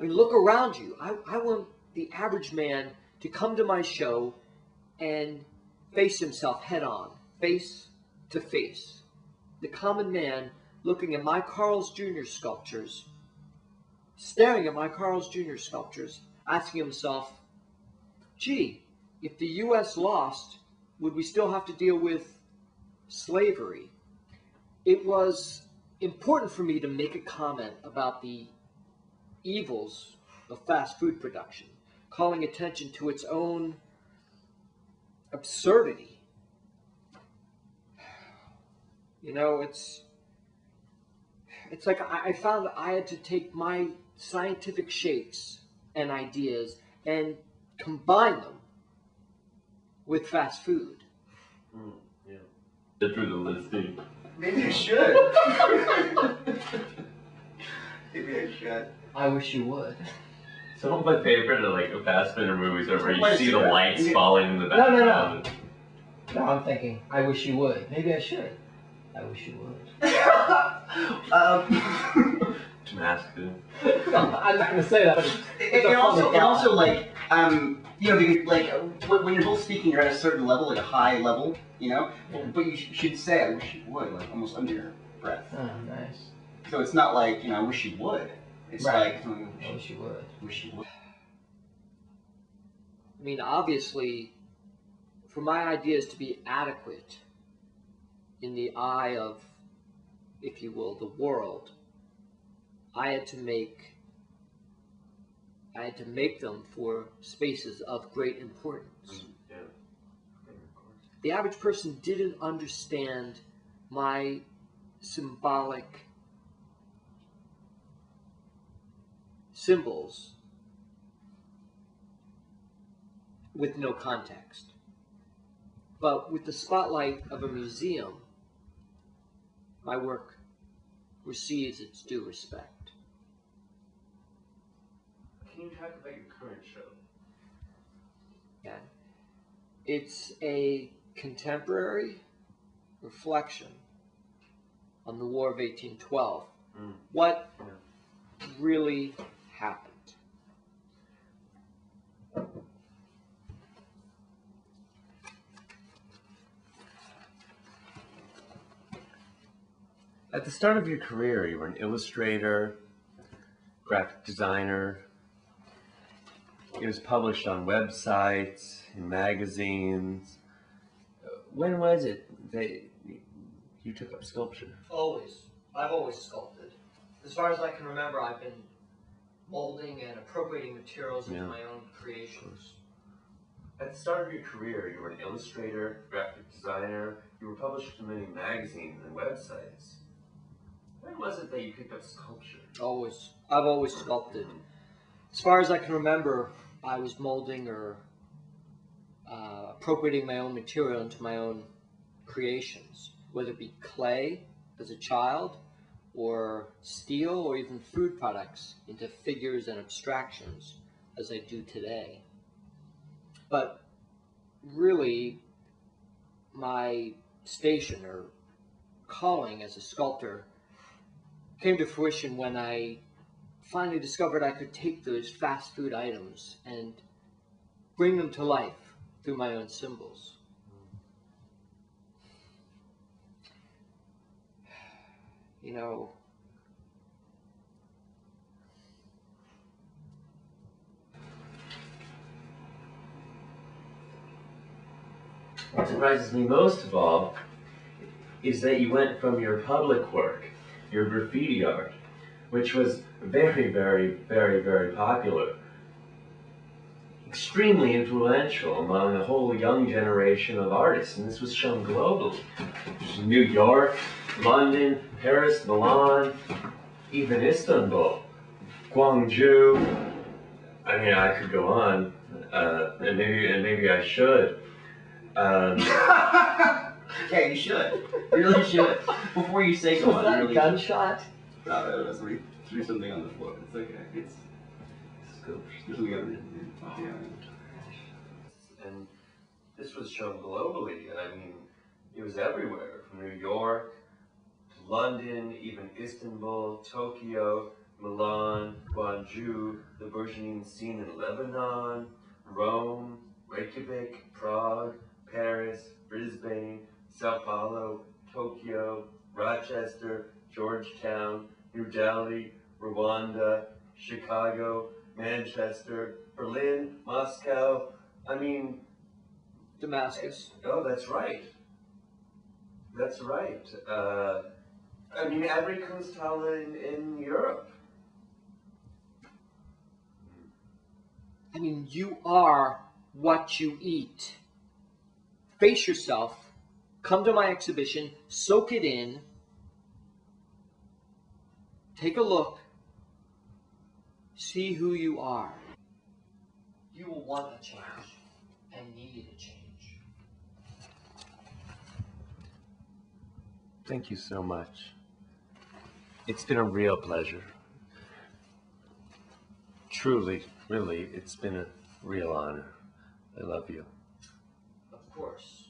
I mean, look around you. I want the average man to come to my show and face himself head on, face to face. The common man looking at my Carl's Jr. sculptures, staring at my Carl's Jr. sculptures, asking himself, gee, if the U.S. lost, would we still have to deal with slavery? It was important for me to make a comment about the evils of fast food production, calling attention to its own absurdity. You know, it's like I found that I had to take my scientific shapes and ideas and combine them with fast food. Yeah. Get through the listing. Maybe I should. Maybe I should. I wish you would. Some of my favorite are like fast food movies where you Why see is the that? lights falling in the background. No, I'm thinking, I wish you would. Maybe I should. I wish you would. Damascus. No, I'm not going to say that, but And also like, you know, because, like, when you're both speaking, you're at a certain level, like a high level, you know? But you should say, I wish you would, like, almost under your breath. Oh, nice. So it's not like, you know, I wish you would. It's Right. like, I wish you would. wish you would. I mean, obviously, for my ideas to be adequate in the eye of, if you will, the world, I had to make them for spaces of great importance. Yeah. The average person didn't understand my symbolic symbols with no context. But with the spotlight of a museum, my work receives its due respect. Can you talk about your current show? Yeah. It's a contemporary reflection on the War of 1812. What really happened? At the start of your career, you were an illustrator, graphic designer. It was published on websites, in magazines. When was it that you took up sculpture? Always. I've always sculpted. As far as I can remember, I've been molding and appropriating materials into my own creations. At the start of your career, you were an illustrator, graphic designer. You were published in many magazines and websites. When was it that you picked up sculpture? Always. I've always sculpted. As far as I can remember, I was molding or appropriating my own material into my own creations, whether it be clay as a child, or steel, or even food products into figures and abstractions, as I do today. But really, my station or calling as a sculptor came to fruition when I finally discovered I could take those fast food items and bring them to life through my own symbols. You know, what surprises me most of all is that you went from your public work, your graffiti art, which was very, very, very, very popular, extremely influential among a whole young generation of artists, and this was shown globally. New York, London, Paris, Milan, even Istanbul, Gwangju. I mean, I could go on, and maybe I should. Yeah, you should. You really should. Before you say go on, you really gunshot? No, that was me. Threw something on the floor. It's okay. It's Scoop. there's something on it. And this was shown globally. I mean, it was everywhere, from New York to London, even Istanbul, Tokyo, Milan, Gwangju, the burgeoning scene in Lebanon, Rome, Reykjavik, Prague, Paris, Brisbane, Sao Paulo, Tokyo, Rochester, Georgetown, New Delhi, Rwanda, Chicago, Manchester, Berlin, Moscow. I mean, Damascus. oh, that's right. That's right. I mean, every Kunsthalle in Europe. I mean, you are what you eat. Face yourself. Come to my exhibition. Soak it in. Take a look. See who you are. You will want a change and need a change. Thank you so much. It's been a real pleasure. Truly, really, it's been a real honor. I love you. Of course.